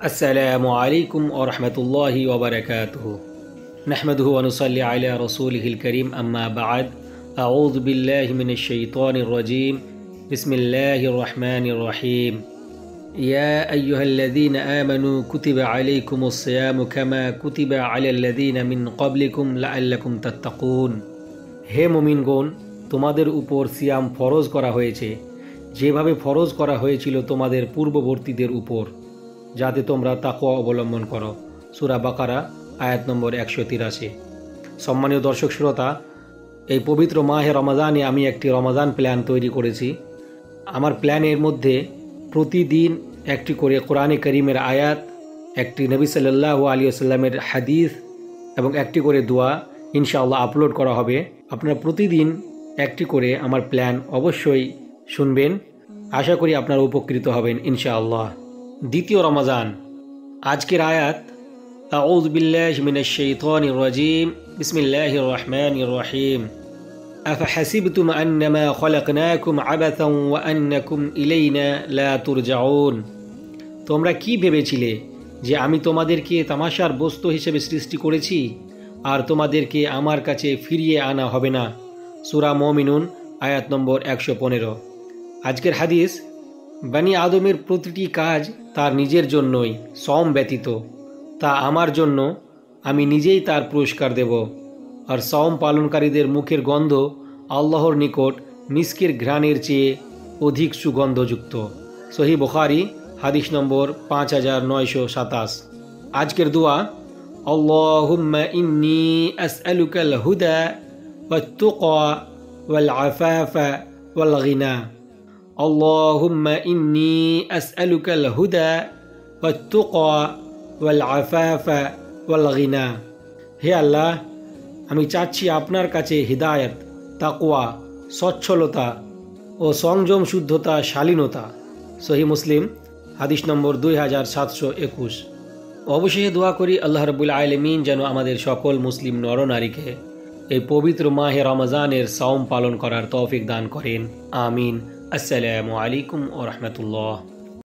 अस्सलामु अलैकुम व रहमतुल्लाहि व बरकातुहू नहमदुहु व नुसल्ली अला रसूलिहिल करीम अम्मा बाद अऊज़ु बिल्लाहि मिनश शैतानिर रजीम बिस्मिल्लाहिर रहमानिर रहीम या अय्युहल्लज़ीना आमनू कुतिबा अलैकुमुस सियामु कमा कुतिबा अलल्लज़ीना मिन क़ब्लिकुम लअल्लकुम तत्तक़ून। हे मुमिनगण, তোমাদের উপর সিয়াম ফরজ করা হয়েছে যেভাবে ফরজ করা হয়েছিল তোমাদের পূর্ববর্তীদের উপর, যাতে তোমরা তাকওয়া অবলম্বন করো। সূরা বাকারা আয়াত নম্বর 183। সম্মানীয় দর্শক শ্রোতা, এই পবিত্র মাহে রমাজানে আমি একটি রমাজান প্ল্যান তৈরি করেছি। আমার প্ল্যানের মধ্যে প্রতিদিন একটি করে কোরআনে করিমের আয়াত, একটি নবী সাল্লাল্লাহু আলাইহি ওয়াসাল্লামের হাদিস এবং একটি করে দোয়া ইনশাআল্লাহ আপলোড করা হবে। আপনারা প্রতিদিন একটি করে আমার প্ল্যান অবশ্যই শুনবেন। আশা করি আপনারা উপকৃত হবেন ইনশাআল্লাহ। দ্বিতীয় রমাজান। আজকের আয়াত, আউযু বিল্লাহি মিনাশ শাইতানির রাজিম বিসমিল্লাহির রহমানির রহিম আফাহাসিবতুম আন্নামা খলাকনাকুম আবাসান ওয়া আন্নাকুম ইলাইনা লা তুরজাউন। তোমরা কি ভেবেছিলে যে আমি তোমাদেরকে তামাশার বস্তু হিসেবে সৃষ্টি করেছি আর তোমাদেরকে আমার কাছে ফিরিয়ে আনা হবে না। সূরা মুমিনুন আয়াত নম্বর 115। আজকের হাদিস, বনি আদমের প্রতিটি কাজ তার নিজের জন্যই, সওম ব্যতীত তা আমার জন্য, আমি নিজেই তার পুরস্কার দেব। আর সওম পালনকারীদের মুখের গন্ধ আল্লাহর নিকট মিস্কের ঘ্রাণের চেয়ে অধিক সুগন্ধযুক্ত। সহিহ বুখারী হাদিস নম্বর 5927। আজকের দোয়া, আল্লাহুম্মা ইন্নী আসআলুকাল হুদা ওয়াত-তুকা ওয়াল আফাফা ওয়াল গিনা। আল্লাহুম্মা ইন্নী আসআলুকাল হুদা ওয়াত-তুকা ওয়াল আফাফা ওয়াল গিনা। হে আল্লাহ, আমি চাচ্ছি আপনার কাছে হিদায়াত, তাকওয়া, সচ্ছলতা ও সংযম, শুদ্ধতা, শালীনতা। সহিহ মুসলিম হাদিস নম্বর 2721। অবশেষে দোয়া করি আল্লাহ রাব্বুল আলামিন যেন আমাদের সকল মুসলিম নরনারীকে এই পবিত্র মাহে রমজানের সওম পালন করার তৌফিক দান করেন। আমিন। আসসালামু আলাইকুম ওয়া রাহমাতুল্লাহ।